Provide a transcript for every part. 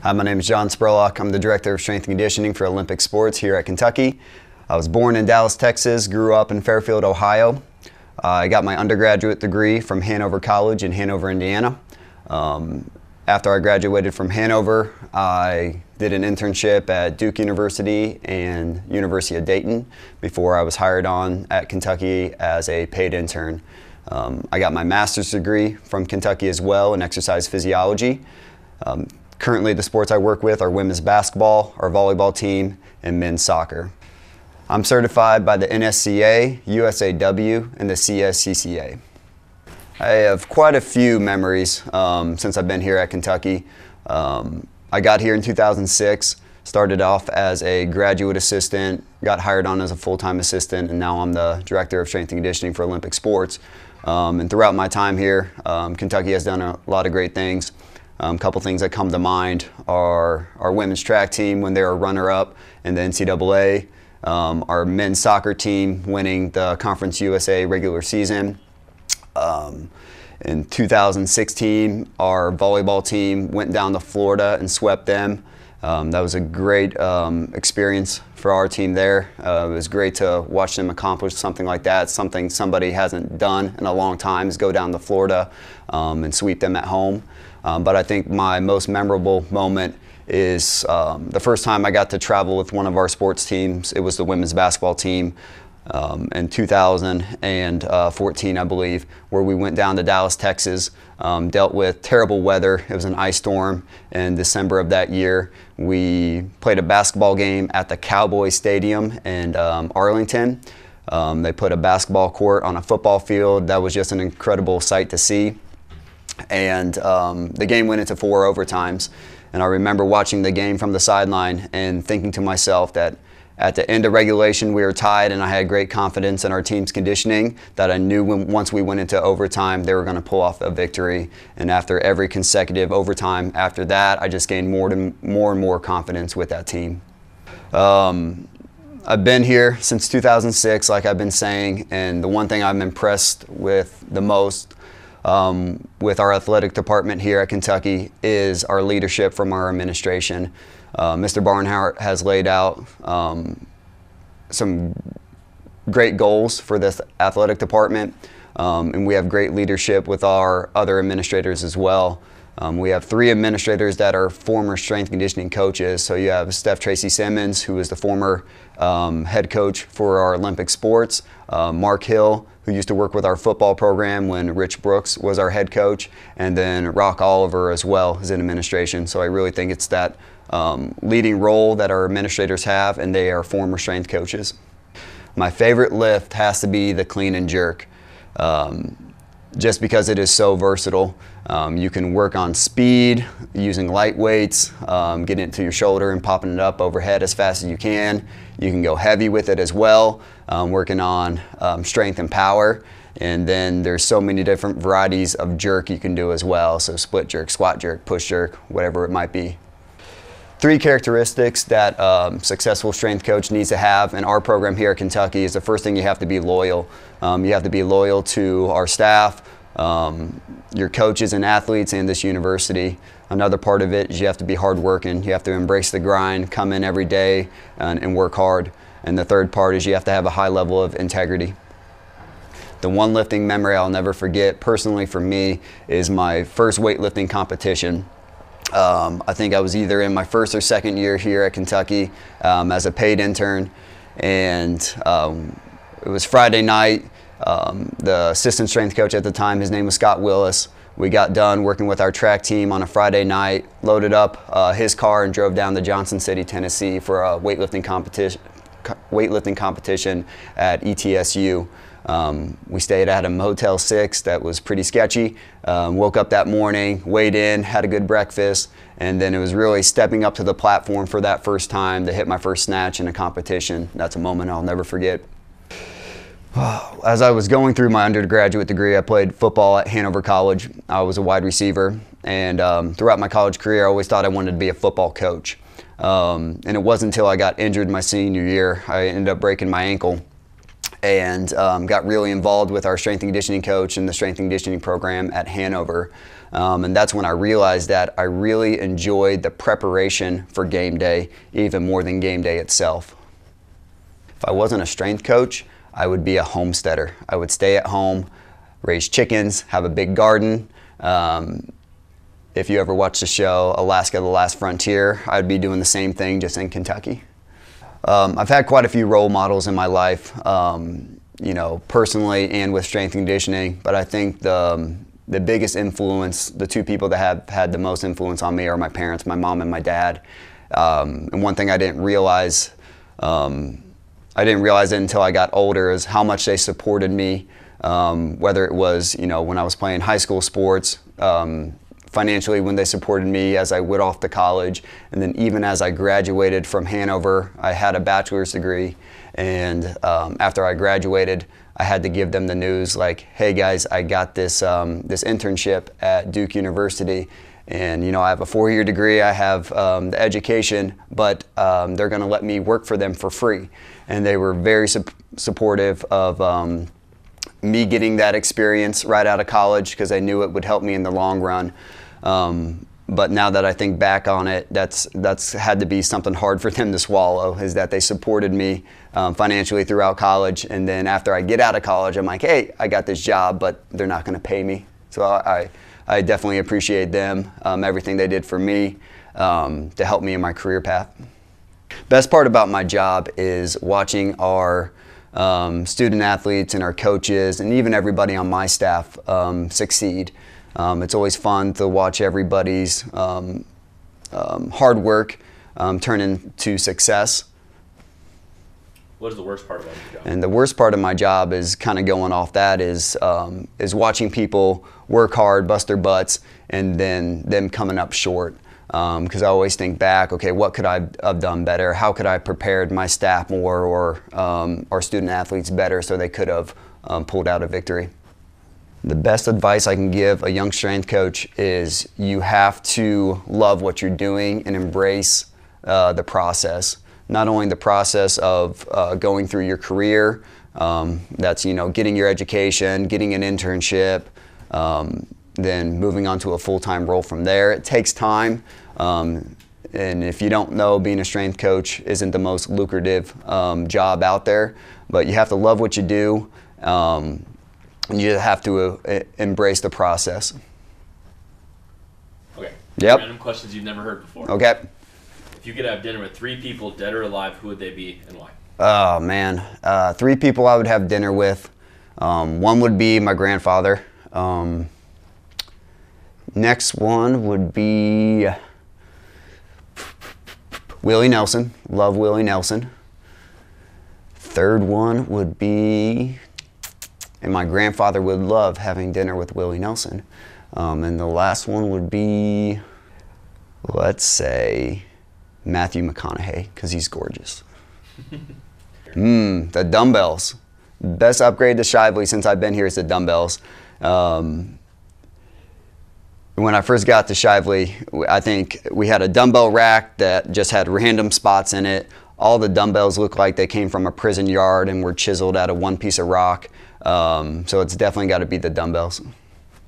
Hi, my name is John Spurlock. I'm the Director of Strength and Conditioning for Olympic Sports here at Kentucky. I was born in Dallas, Texas, grew up in Fairfield, Ohio. I got my undergraduate degree from Hanover College in Hanover, Indiana. After I graduated from Hanover, I did an internship at Duke University and University of Dayton before I was hired on at Kentucky as a paid intern. I got my master's degree from Kentucky as well in exercise physiology. Currently, the sports I work with are women's basketball, our volleyball team, and men's soccer. I'm certified by the NSCA, USAW, and the CSCCA. I have quite a few memories since I've been here at Kentucky. I got here in 2006, started off as a graduate assistant, got hired on as a full-time assistant, and now I'm the Director of Strength and Conditioning for Olympic Sports. And throughout my time here, Kentucky has done a lot of great things. A couple things that come to mind are our women's track team when they were runner-up in the NCAA, our men's soccer team winning the Conference USA regular season. In 2016, our volleyball team went down to Florida and swept them. That was a great experience for our team there. It was great to watch them accomplish something like that, something somebody hasn't done in a long time, is go down to Florida and sweep them at home. But I think my most memorable moment is the first time I got to travel with one of our sports teams. It was the women's basketball team in 2014, I believe, where we went down to Dallas, Texas, dealt with terrible weather. It was an ice storm in December of that year. We played a basketball game at the Cowboys Stadium in Arlington. They put a basketball court on a football field. That was just an incredible sight to see. And the game went into 4 overtimes. And I remember watching the game from the sideline and thinking to myself that at the end of regulation we were tied, and I had great confidence in our team's conditioning that I knew once we went into overtime they were going to pull off a victory. And after every consecutive overtime after that, I just gained more and more confidence with that team. I've been here since 2006, like I've been saying, and the one thing I'm impressed with the most with our athletic department here at Kentucky is our leadership from our administration. Mr. Barnhart has laid out some great goals for this athletic department, and we have great leadership with our other administrators as well. We have 3 administrators that are former strength conditioning coaches. So you have Steph Tracy Simmons, who is the former head coach for our Olympic sports, Mark Hill, who used to work with our football program when Rich Brooks was our head coach, and then Rock Oliver as well is in administration. So I really think it's that leading role that our administrators have, and they are former strength coaches. My favorite lift has to be the clean and jerk, just because it is so versatile. You can work on speed using light weights, getting it to your shoulder and popping it up overhead as fast as you can. You can go heavy with it as well, working on strength and power. And then there's so many different varieties of jerk you can do as well. So split jerk, squat jerk, push jerk, whatever it might be. 3 characteristics that a successful strength coach needs to have in our program here at Kentucky is the first thing, you have to be loyal. You have to be loyal to our staff, your coaches and athletes, and this university. Another part of it is you have to be hardworking. You have to embrace the grind, come in every day and work hard. And the third part is you have to have a high level of integrity. The one lifting memory I'll never forget personally for me is my first weightlifting competition. I think I was either in my first or second year here at Kentucky as a paid intern, and it was Friday night. The assistant strength coach at the time, his name was Scott Willis. We got done working with our track team on a Friday night, loaded up his car and drove down to Johnson City, Tennessee for a weightlifting competition at ETSU. We stayed at a Motel 6 that was pretty sketchy. Woke up that morning, weighed in, had a good breakfast, and then it was really stepping up to the platform for that first time to hit my first snatch in a competition. That's a moment I'll never forget. As I was going through my undergraduate degree, I played football at Hanover College. I was a wide receiver, and throughout my college career, I always thought I wanted to be a football coach. And it wasn't until I got injured my senior year, I ended up breaking my ankle. and got really involved with our strength and conditioning coach and the strength and conditioning program at Hanover. And that's when I realized that I really enjoyed the preparation for game day even more than game day itself. If I wasn't a strength coach, I would be a homesteader. I would stay at home, raise chickens, have a big garden. If you ever watch the show Alaska: The Last Frontier, I'd be doing the same thing, just in Kentucky. I've had quite a few role models in my life, you know, personally and with strength and conditioning, but I think the biggest influence, the two people that have had the most influence on me are my parents, my mom and my dad. And one thing I didn't realize it until I got older, is how much they supported me, whether it was, you know, when I was playing high school sports, financially when they supported me as I went off to college, and then even as I graduated from Hanover. I had a bachelor's degree, and after I graduated, I had to give them the news like, hey guys, I got this, this internship at Duke University, and you know, I have a 4-year degree, I have the education, but they're going to let me work for them for free. And they were very supportive of me getting that experience right out of college, because I knew it would help me in the long run. But now that I think back on it, that's had to be something hard for them to swallow, is that they supported me financially throughout college, and then after I get out of college, I'm like, hey, I got this job, but they're not going to pay me. So I definitely appreciate them, everything they did for me to help me in my career path. Best part about my job is watching our student athletes and our coaches and even everybody on my staff succeed. It's always fun to watch everybody's hard work turn into success. What is the worst part about your job? And the worst part of my job is kind of going off that is watching people work hard, bust their butts, and then them coming up short. Because I always think back, okay, what could I have done better? How could I have prepared my staff more, or our student athletes better, so they could have pulled out a victory? The best advice I can give a young strength coach is you have to love what you're doing and embrace the process. Not only the process of going through your career, that's, you know, getting your education, getting an internship, then moving on to a full-time role from there. It takes time, and if you don't know, being a strength coach isn't the most lucrative job out there, but you have to love what you do, and you have to embrace the process. Okay. Yep. Random questions you've never heard before. Okay. If you could have dinner with 3 people, dead or alive, who would they be and why? Oh man, 3 people I would have dinner with. One would be my grandfather. Next one would be Willie Nelson. Love Willie Nelson. Third one would be, and my grandfather would love having dinner with Willie Nelson. And the last one would be, let's say, Matthew McConaughey, because he's gorgeous. The dumbbells. Best upgrade to Shively since I've been here is the dumbbells. When I first got to Shively, I think we had a dumbbell rack that just had random spots in it. All the dumbbells looked like they came from a prison yard and were chiseled out of one piece of rock. So it's definitely got to be the dumbbells.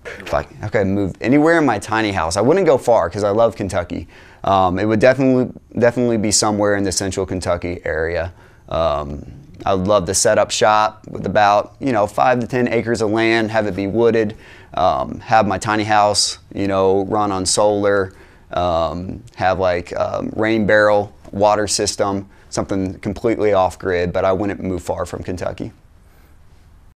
If I could move anywhere in my tiny house, I wouldn't go far because I love Kentucky. It would definitely be somewhere in the central Kentucky area. I would love to set up shop with about, you know, 5 to 10 acres of land, have it be wooded, have my tiny house, you know, run on solar, have like rain barrel water system, something completely off grid, but I wouldn't move far from Kentucky.